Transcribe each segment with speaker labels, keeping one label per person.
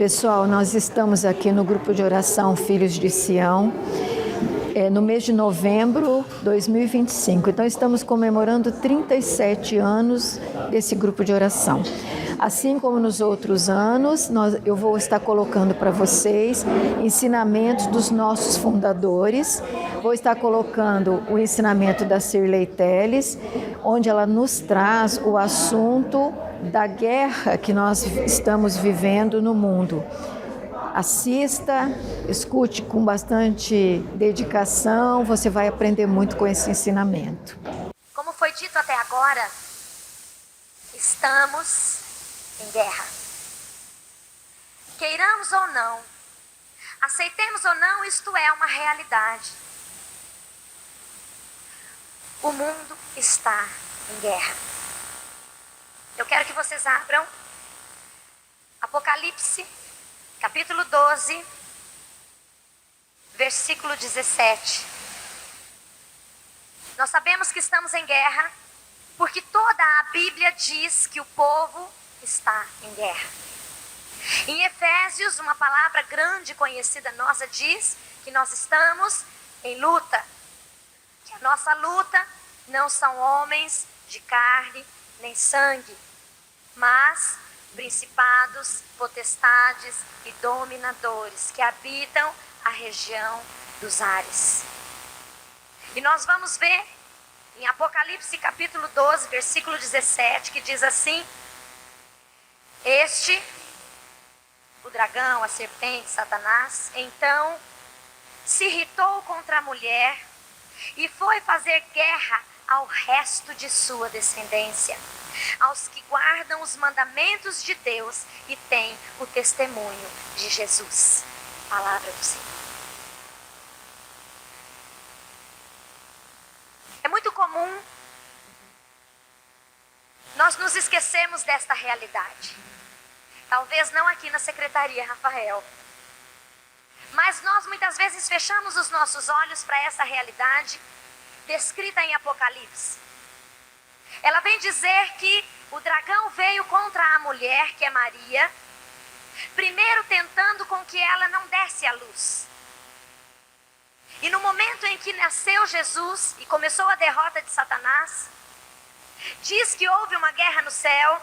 Speaker 1: Pessoal, nós estamos aqui no grupo de oração Filhos de Sião, no mês de novembro de 2025. Então, estamos comemorando 37 anos desse grupo de oração. Assim como nos outros anos, eu vou estar colocando para vocês ensinamentos dos nossos fundadores. Vou estar colocando o ensinamento da Shirley Telles, onde ela nos traz o assunto da guerra que nós estamos vivendo no mundo. Assista, escute com bastante dedicação, você vai aprender muito com esse ensinamento.
Speaker 2: Como foi dito até agora, estamos em guerra. Queiramos ou não, aceitemos ou não, isto é uma realidade. O mundo está em guerra. Eu quero que vocês abram Apocalipse, capítulo 12, versículo 17. Nós sabemos que estamos em guerra, porque toda a Bíblia diz que o povo está em guerra. Em Efésios, uma palavra grande conhecida nossa diz que nós estamos em luta. Que a nossa luta não são homens de carne nem sangue, mas principados, potestades e dominadores que habitam a região dos ares. E nós vamos ver em Apocalipse capítulo 12, versículo 17, que diz assim: o dragão, a serpente, Satanás, então se irritou contra a mulher e foi fazer guerra ao resto de sua descendência, aos que guardam os mandamentos de Deus e têm o testemunho de Jesus. Palavra do Senhor. É muito comum nós nos esquecermos desta realidade. Talvez não aqui na secretaria, Rafael, mas nós muitas vezes fechamos os nossos olhos para essa realidade descrita em Apocalipse. Ela vem dizer que o dragão veio contra a mulher, que é Maria, primeiro tentando com que ela não desse a luz. E no momento em que nasceu Jesus e começou a derrota de Satanás, diz que houve uma guerra no céu.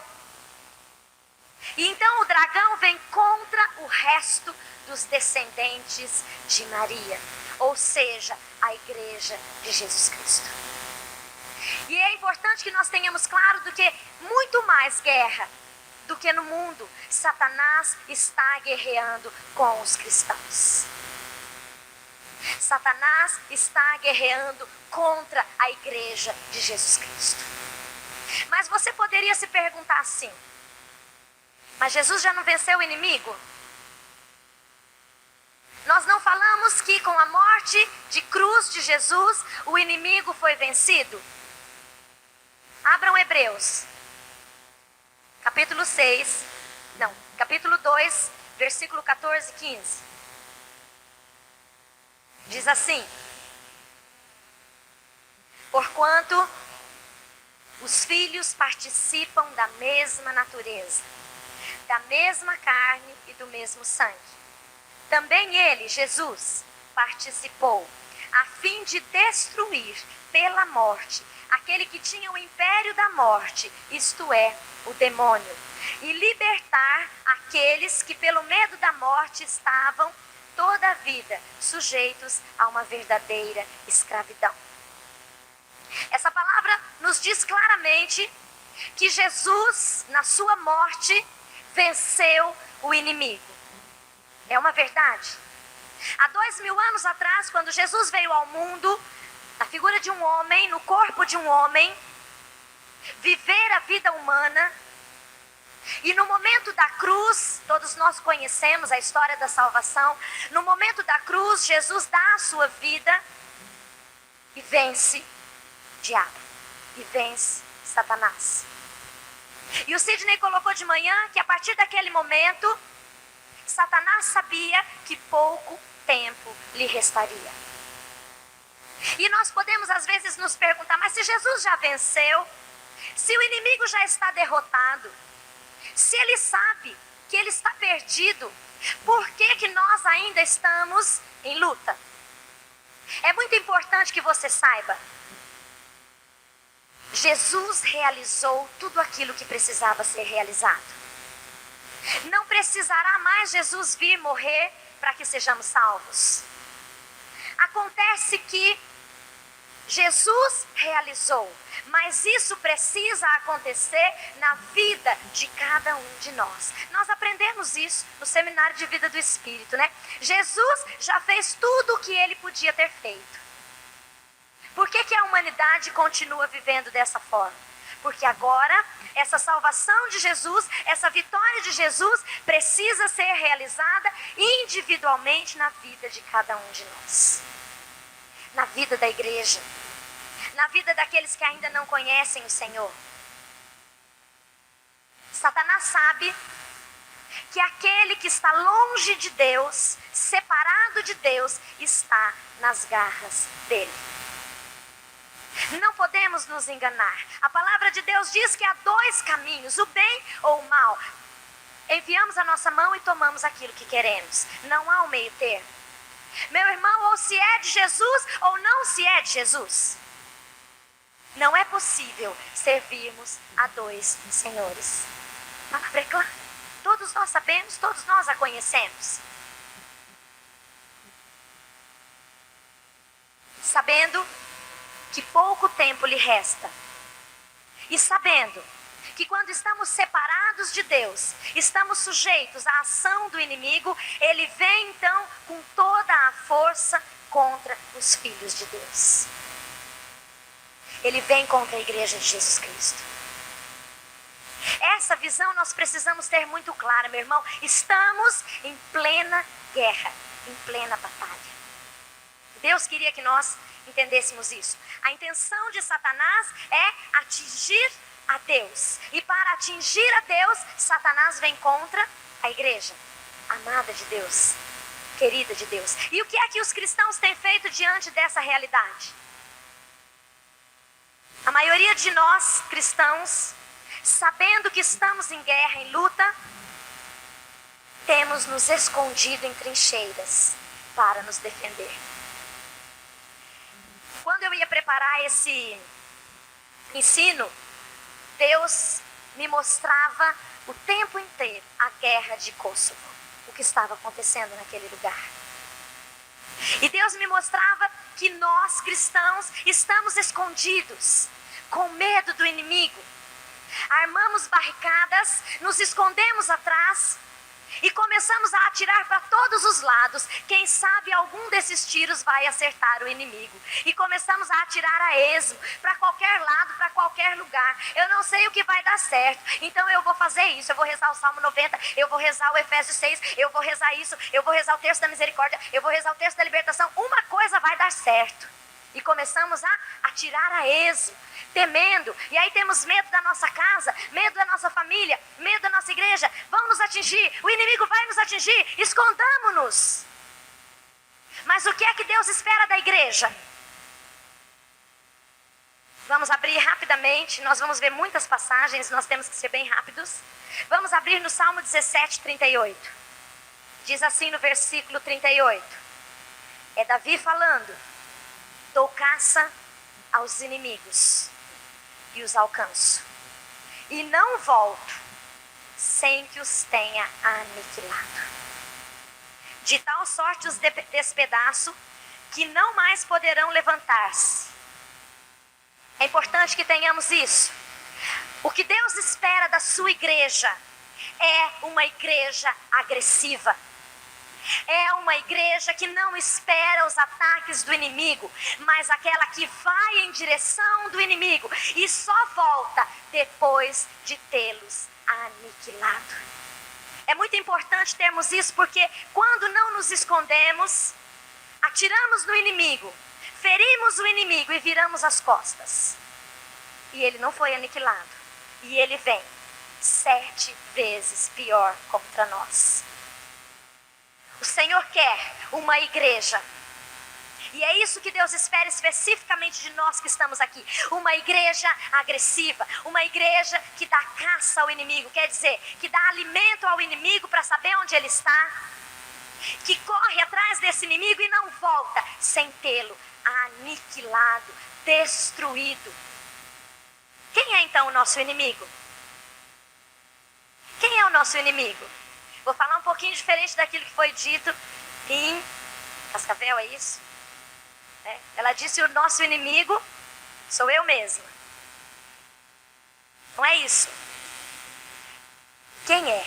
Speaker 2: E então o dragão vem contra o resto dos descendentes de Maria, ou seja, a igreja de Jesus Cristo. E é importante que nós tenhamos claro do que muito mais guerra do que no mundo, Satanás está guerreando com os cristãos. Satanás está guerreando contra a igreja de Jesus Cristo. Mas você poderia se perguntar assim: mas Jesus já não venceu o inimigo? Nós não falamos que com a morte de cruz de Jesus, o inimigo foi vencido? Abram Hebreus, capítulo 2, versículo 14 e 15. Diz assim: porquanto os filhos participam da mesma natureza, da mesma carne e do mesmo sangue. Também ele, Jesus, participou, a fim de destruir pela morte aquele que tinha o império da morte, isto é, o demônio, e libertar aqueles que pelo medo da morte estavam toda a vida sujeitos a uma verdadeira escravidão. Essa palavra nos diz claramente que Jesus, na sua morte, venceu o inimigo. É uma verdade. Há 2000 anos atrás, quando Jesus veio ao mundo, na figura de um homem, no corpo de um homem, viver a vida humana, e no momento da cruz, todos nós conhecemos a história da salvação, no momento da cruz, Jesus dá a sua vida e vence o diabo, e vence Satanás. E o Sidney colocou de manhã que a partir daquele momento, Satanás sabia que pouco tempo lhe restaria. E nós podemos às vezes nos perguntar: mas se Jesus já venceu, se o inimigo já está derrotado, se ele sabe que ele está perdido, Por que nós ainda estamos em luta? É muito importante que você saiba. Jesus realizou tudo aquilo que precisava ser realizado. Não precisará mais Jesus vir morrer para que sejamos salvos. Acontece que Jesus realizou, mas isso precisa acontecer na vida de cada um de nós. Nós aprendemos isso no Seminário de Vida do Espírito, né? Jesus já fez tudo o que ele podia ter feito. Por que a humanidade continua vivendo dessa forma? Porque agora, essa salvação de Jesus, essa vitória de Jesus, precisa ser realizada individualmente na vida de cada um de nós. Na vida da igreja. Na vida daqueles que ainda não conhecem o Senhor. Satanás sabe que aquele que está longe de Deus, separado de Deus, está nas garras dele. Não podemos nos enganar. A palavra de Deus diz que há dois caminhos, o bem ou o mal. Enviamos a nossa mão e tomamos aquilo que queremos. Não há um meio termo. Meu irmão, ou se é de Jesus ou não se é de Jesus. Não é possível servirmos a dois senhores. A palavra é clara. Todos nós sabemos, todos nós a conhecemos. Sabendo que pouco tempo lhe resta. E sabendo que quando estamos separados de Deus, estamos sujeitos à ação do inimigo, ele vem então com toda a força contra os filhos de Deus. Ele vem contra a igreja de Jesus Cristo. Essa visão nós precisamos ter muito clara, meu irmão. Estamos em plena guerra, em plena batalha. Deus queria que nós entendêssemos isso. A intenção de Satanás é atingir a Deus. E para atingir a Deus, Satanás vem contra a igreja amada de Deus, querida de Deus. E o que é que os cristãos têm feito diante dessa realidade? A maioria de nós, cristãos, sabendo que estamos em guerra, em luta, temos nos escondido em trincheiras para nos defender. Quando eu ia preparar esse ensino, Deus me mostrava o tempo inteiro a guerra de Kosovo, o que estava acontecendo naquele lugar. E Deus me mostrava que nós, cristãos, estamos escondidos, com medo do inimigo. Armamos barricadas, nos escondemos atrás e começamos a atirar para todos os lados. Quem sabe algum desses tiros vai acertar o inimigo. E começamos a atirar a esmo, para qualquer lado, para qualquer lugar. Eu não sei o que vai dar certo, então eu vou fazer isso. Eu vou rezar o Salmo 90, eu vou rezar o Efésios 6, eu vou rezar isso, eu vou rezar o terço da misericórdia, eu vou rezar o terço da libertação. Uma coisa vai dar certo. E começamos a atirar a esmo, temendo. E aí temos medo da nossa casa, medo da nossa família, medo da nossa igreja. Vão nos atingir, o inimigo vai nos atingir, escondamos-nos. Mas o que é que Deus espera da igreja? Vamos abrir rapidamente, nós vamos ver muitas passagens, nós temos que ser bem rápidos. Vamos abrir no Salmo 17, 38. Diz assim no versículo 38. É Davi falando: dou caça aos inimigos e os alcanço, e não volto sem que os tenha aniquilado. De tal sorte os despedaço que não mais poderão levantar-se. É importante que tenhamos isso. O que Deus espera da sua igreja é uma igreja agressiva. É uma igreja que não espera os ataques do inimigo, mas aquela que vai em direção do inimigo e só volta depois de tê-los aniquilado. É muito importante termos isso, porque quando não nos escondemos, atiramos no inimigo, ferimos o inimigo e viramos as costas. E ele não foi aniquilado. E ele vem 7 vezes pior contra nós. O Senhor quer uma igreja. E é isso que Deus espera especificamente de nós que estamos aqui. Uma igreja agressiva. Uma igreja que dá caça ao inimigo. Quer dizer, que dá alimento ao inimigo para saber onde ele está. que corre atrás desse inimigo e não volta sem tê-lo aniquilado, destruído. Quem é então o nosso inimigo? Quem é o nosso inimigo? Vou falar um pouquinho diferente daquilo que foi dito em Cascavel, é isso? Ela disse: o nosso inimigo sou eu mesma. Não é isso. Quem é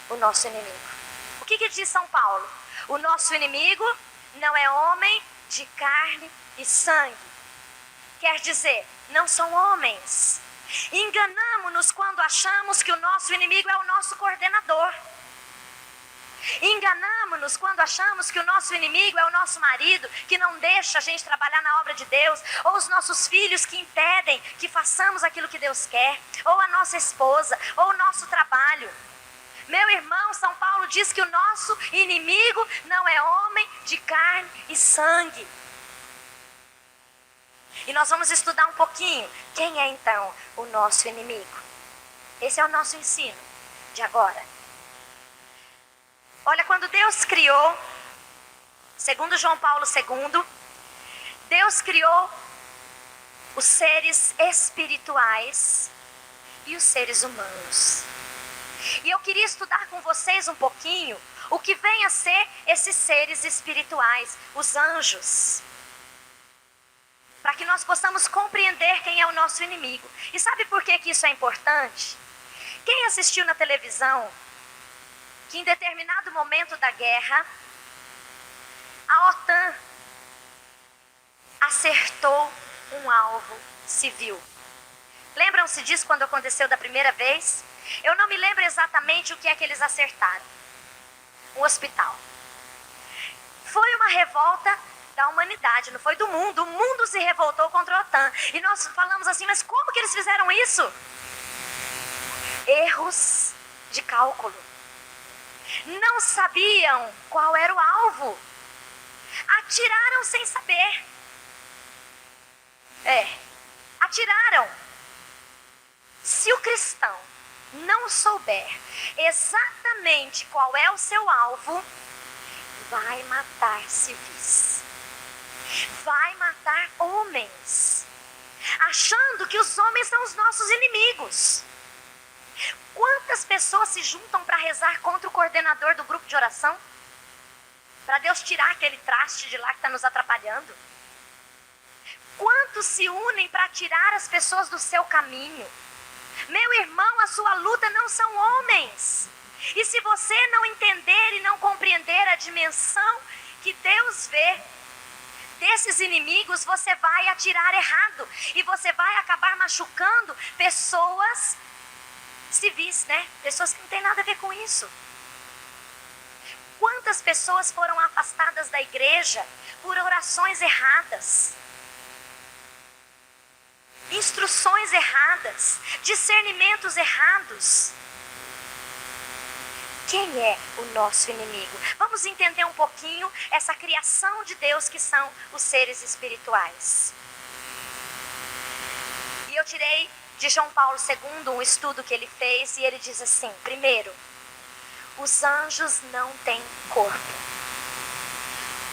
Speaker 2: o nosso inimigo? O que diz São Paulo? O nosso inimigo não é homem de carne e sangue. Quer dizer, não são homens. Enganamo-nos quando achamos que o nosso inimigo é o nosso coordenador. Enganamo-nos quando achamos que o nosso inimigo é o nosso marido, que não deixa a gente trabalhar na obra de Deus, ou os nossos filhos que impedem que façamos aquilo que Deus quer, ou a nossa esposa, ou o nosso trabalho. Meu irmão, São Paulo diz que o nosso inimigo não é homem de carne e sangue. E nós vamos estudar um pouquinho quem é então o nosso inimigo. Esse é o nosso ensino de agora. Olha, quando Deus criou, segundo João Paulo II, Deus criou os seres espirituais e os seres humanos. E eu queria estudar com vocês um pouquinho o que vem a ser esses seres espirituais, os anjos, para que nós possamos compreender quem é o nosso inimigo. E sabe por que isso é importante? Quem assistiu na televisão que em determinado momento da guerra, a OTAN acertou um alvo civil? Lembram-se disso quando aconteceu da primeira vez? Eu não me lembro exatamente o que é que eles acertaram. Um hospital. Foi uma revolta da humanidade, não foi do mundo. O mundo se revoltou contra a OTAN. E nós falamos assim, mas como que eles fizeram isso? Erros de cálculo. Não sabiam qual era o alvo. Atiraram sem saber. Atiraram. Se o cristão não souber exatamente qual é o seu alvo, vai matar civis. Vai matar homens, achando que os homens são os nossos inimigos. Quantas pessoas se juntam para rezar contra o coordenador do grupo de oração? Para Deus tirar aquele traste de lá que está nos atrapalhando? Quantos se unem para tirar as pessoas do seu caminho? Meu irmão, a sua luta não são homens. E se você não entender e não compreender a dimensão que Deus vê desses inimigos, você vai atirar errado. E você vai acabar machucando pessoas civis, né? Pessoas que não têm nada a ver com isso. Quantas pessoas foram afastadas da igreja por orações erradas? Instruções erradas, discernimentos errados. Quem é o nosso inimigo? Vamos entender um pouquinho essa criação de Deus que são os seres espirituais. E eu tirei de João Paulo II um estudo que ele fez e ele diz assim: primeiro, os anjos não têm corpo.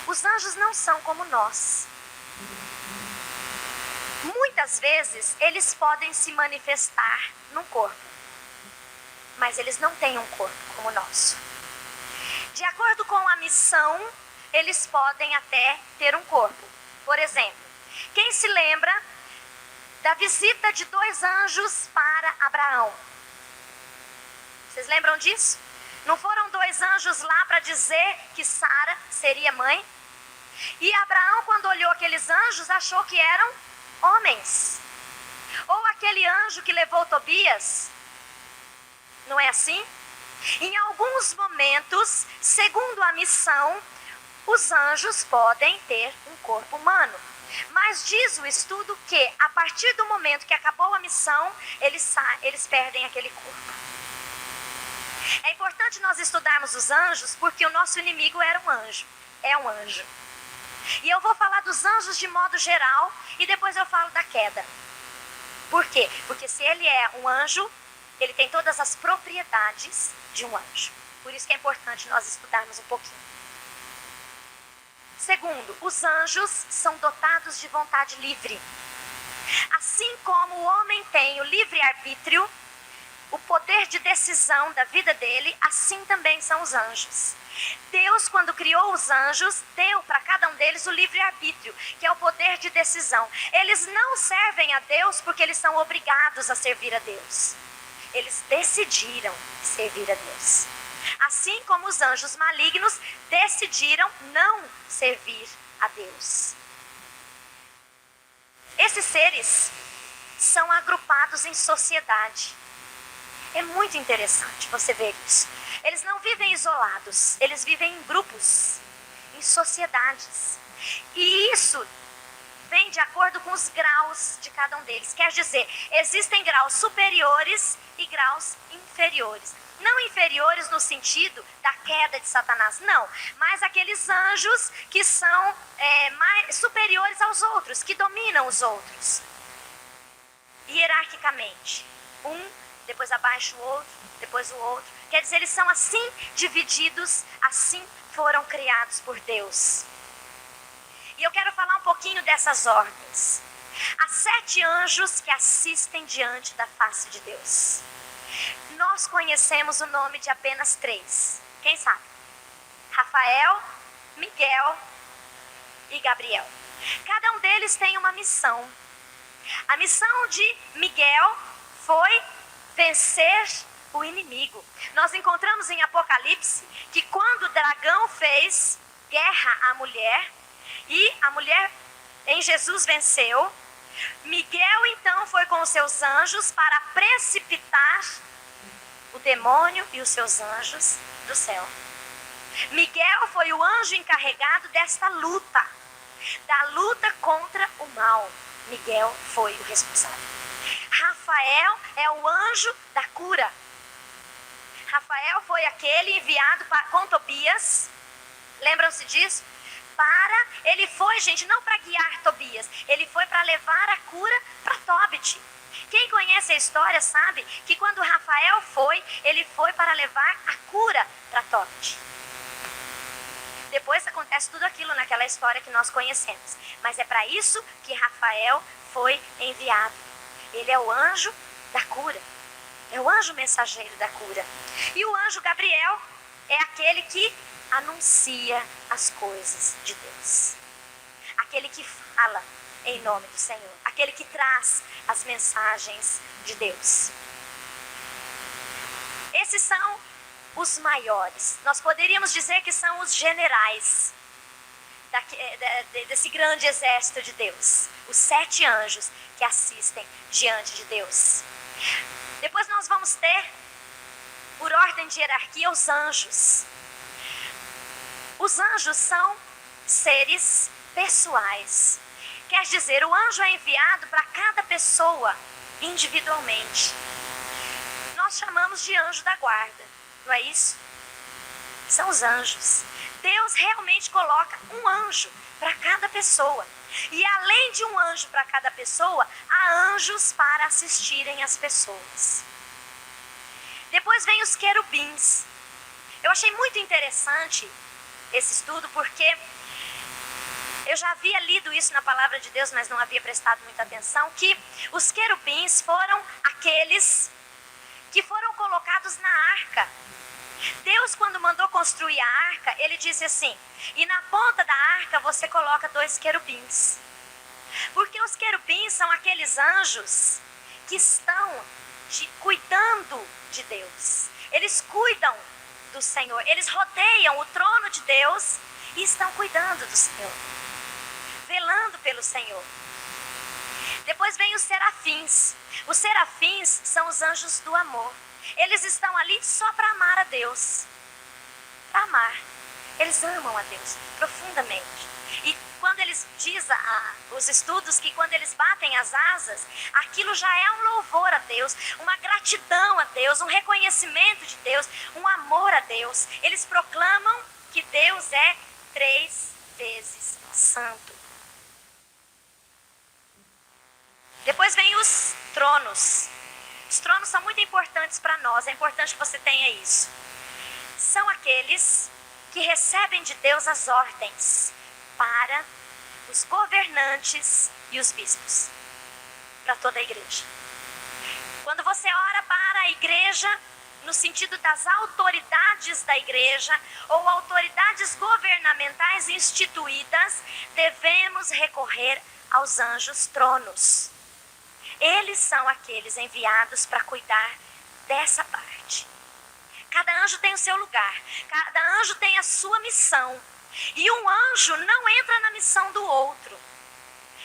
Speaker 2: Os anjos não são como nós. Muitas vezes eles podem se manifestar num corpo, mas eles não têm um corpo como o nosso. De acordo com a missão, eles podem até ter um corpo. Por exemplo, quem se lembra da visita de 2 anjos para Abraão? Vocês lembram disso? Não foram 2 anjos lá para dizer que Sara seria mãe? E Abraão, quando olhou aqueles anjos, achou que eram homens. Ou aquele anjo que levou Tobias. Não é assim? Em alguns momentos, segundo a missão, os anjos podem ter um corpo humano. Mas diz o estudo que, a partir do momento que acabou a missão, eles perdem aquele corpo. É importante nós estudarmos os anjos, porque o nosso inimigo era um anjo. É um anjo. E eu vou falar dos anjos de modo geral, e depois eu falo da queda. Por quê? Porque se ele é um anjo, ele tem todas as propriedades de um anjo. Por isso que é importante nós estudarmos um pouquinho. Segundo, os anjos são dotados de vontade livre. Assim como o homem tem o livre-arbítrio, o poder de decisão da vida dele, assim também são os anjos. Deus, quando criou os anjos, deu para cada um deles o livre-arbítrio, que é o poder de decisão. Eles não servem a Deus porque eles são obrigados a servir a Deus. Eles decidiram servir a Deus. Assim como os anjos malignos decidiram não servir a Deus. Esses seres são agrupados em sociedade. É muito interessante você ver isso. Eles não vivem isolados, eles vivem em grupos, em sociedades. E isso vem de acordo com os graus de cada um deles. Quer dizer, existem graus superiores e graus inferiores. Não inferiores no sentido da queda de Satanás, não. Mas aqueles anjos que são mais superiores aos outros, que dominam os outros. Hierarquicamente. Um, depois abaixo o outro, depois o outro. Quer dizer, eles são assim divididos, assim foram criados por Deus. E eu quero falar um pouquinho dessas ordens. Há 7 anjos que assistem diante da face de Deus. Nós conhecemos o nome de apenas 3. Quem sabe? Rafael, Miguel e Gabriel. Cada um deles tem uma missão. A missão de Miguel foi vencer o inimigo. Nós encontramos em Apocalipse que quando o dragão fez guerra à mulher, e a mulher em Jesus venceu, Miguel então foi com os seus anjos para precipitar o demônio e os seus anjos do céu. Miguel foi o anjo encarregado desta luta, da luta contra o mal. Miguel foi o responsável. Rafael é o anjo da cura. Rafael foi aquele enviado com Tobias. Lembram-se disso? Ele foi, gente, não para guiar Tobias. Ele foi para levar a cura para Tobit. Quem conhece a história sabe que quando Rafael foi, ele foi para levar a cura para Tobit. Depois acontece tudo aquilo naquela história que nós conhecemos. Mas é para isso que Rafael foi enviado. Ele é o anjo da cura. É o anjo mensageiro da cura. E o anjo Gabriel é aquele que anuncia as coisas de Deus. Aquele que fala em nome do Senhor. Aquele que traz as mensagens de Deus. Esses são os maiores. Nós poderíamos dizer que são os generais desse grande exército de Deus. Os 7 anjos que assistem diante de Deus. Depois nós vamos ter, por ordem de hierarquia, os anjos. Os anjos são seres pessoais. Quer dizer, o anjo é enviado para cada pessoa individualmente. Nós chamamos de anjo da guarda, não é isso? São os anjos. Deus realmente coloca um anjo para cada pessoa. E além de um anjo para cada pessoa, há anjos para assistirem as pessoas. Depois vem os querubins. Eu achei muito interessante esse estudo porque eu já havia lido isso na palavra de Deus, mas não havia prestado muita atenção, que os querubins foram aqueles que foram colocados na arca. Deus, quando mandou construir a arca, ele disse assim: e na ponta da arca você coloca 2 querubins. Porque os querubins são aqueles anjos que estão cuidando de Deus. Eles cuidam do Senhor. Eles rodeiam o trono de Deus e estão cuidando do Senhor, velando pelo Senhor. Depois vem os serafins. Os serafins são os anjos do amor. Eles estão ali só para amar a Deus. Para amar. Eles amam a Deus profundamente. E quando eles dizem os estudos que quando eles batem as asas, aquilo já é um louvor a Deus, uma gratidão a Deus, um reconhecimento de Deus, um amor a Deus. Eles proclamam que Deus é 3 vezes santo. Depois vem os tronos. Os tronos são muito importantes para nós, é importante que você tenha isso. São aqueles que recebem de Deus as ordens. para os governantes e os bispos, para toda a igreja. Quando você ora para a igreja, no sentido das autoridades da igreja ou autoridades governamentais instituídas, devemos recorrer aos anjos tronos. Eles são aqueles enviados para cuidar dessa parte. Cada anjo tem o seu lugar, cada anjo tem a sua missão. E um anjo não entra na missão do outro.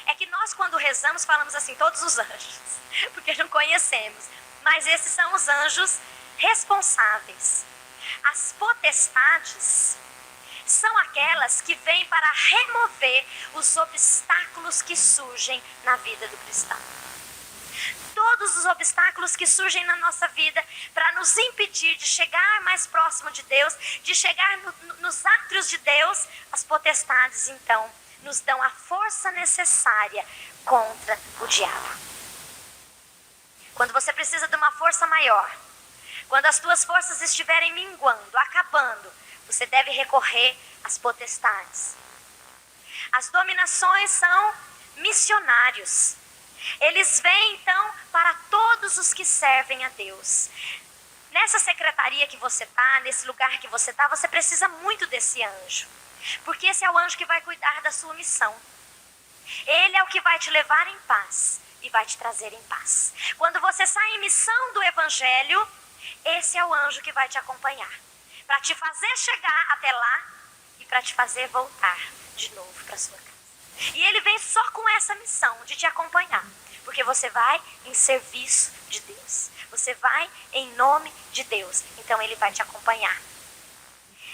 Speaker 2: É que nós, quando rezamos, falamos assim, todos os anjos, porque não conhecemos. Mas esses são os anjos responsáveis. As potestades são aquelas que vêm para remover os obstáculos que surgem na vida do cristão. Todos os obstáculos que surgem na nossa vida para nos impedir de chegar mais próximo de Deus, de chegar nos átrios de Deus, as potestades então nos dão a força necessária contra o diabo. Quando você precisa de uma força maior, quando as tuas forças estiverem minguando, acabando, você deve recorrer às potestades. As dominações são missionários. Eles vêm então para todos os que servem a Deus. Nessa secretaria que você está, nesse lugar que você está, você precisa muito desse anjo. Porque esse é o anjo que vai cuidar da sua missão. Ele é o que vai te levar em paz e vai te trazer em paz. Quando você sai em missão do evangelho, esse é o anjo que vai te acompanhar. Para te fazer chegar até lá e para te fazer voltar de novo para sua casa. E ele vem só com essa missão de te acompanhar. Porque você vai em serviço de Deus. Você vai em nome de Deus. Então ele vai te acompanhar.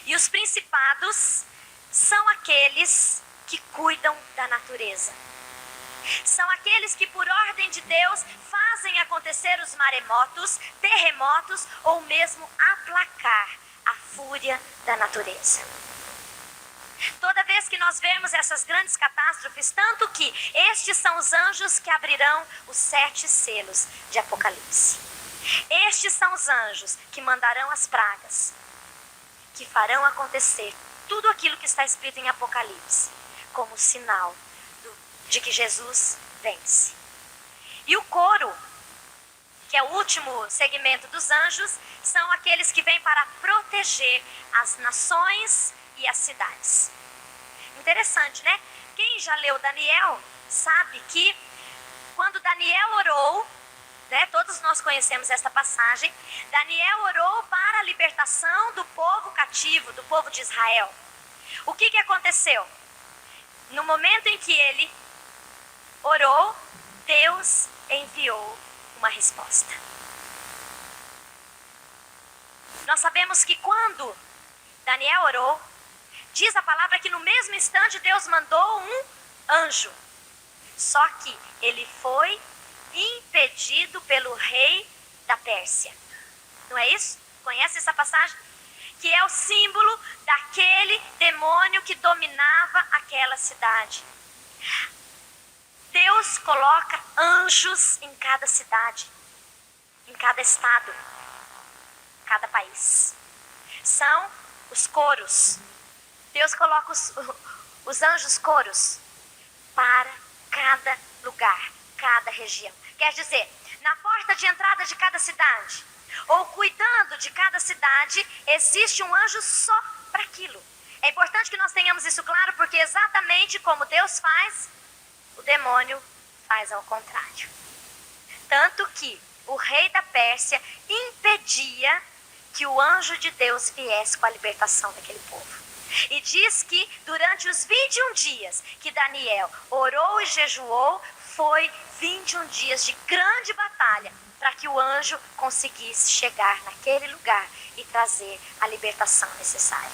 Speaker 2: E os principados são aqueles que cuidam da natureza. São aqueles que por ordem de Deus fazem acontecer os maremotos, terremotos ou mesmo aplacar a fúria da natureza. Toda vez que nós vemos essas grandes catástrofes, tanto que estes são os anjos que abrirão os 7 selos de Apocalipse. Estes são os anjos que mandarão as pragas, que farão acontecer tudo aquilo que está escrito em Apocalipse, como sinal de que Jesus vence. E o coro, que é o último segmento dos anjos, são aqueles que vêm para proteger as nações e as cidades. Interessante, né? Quem já leu Daniel sabe que quando Daniel orou, né, todos nós conhecemos esta passagem, Daniel orou para a libertação do povo cativo, do povo de Israel. O que aconteceu? No momento em que ele orou, Deus enviou uma resposta. Nós sabemos que quando Daniel orou, diz a palavra que no mesmo instante Deus mandou um anjo. Só que ele foi impedido pelo rei da Pérsia. Não é isso? Conhece essa passagem? Que é o símbolo daquele demônio que dominava aquela cidade. Deus coloca anjos em cada cidade, em cada estado, em cada país. São os coros. Deus coloca os anjos coros para cada lugar, cada região. Quer dizer, na porta de entrada de cada cidade, ou cuidando de cada cidade, existe um anjo só para aquilo. É importante que nós tenhamos isso claro, porque exatamente como Deus faz, o demônio faz ao contrário. Tanto que o rei da Pérsia impedia que o anjo de Deus viesse com a libertação daquele povo. E diz que durante os 21 dias que Daniel orou e jejuou, foi 21 dias de grande batalha para que o anjo conseguisse chegar naquele lugar e trazer a libertação necessária.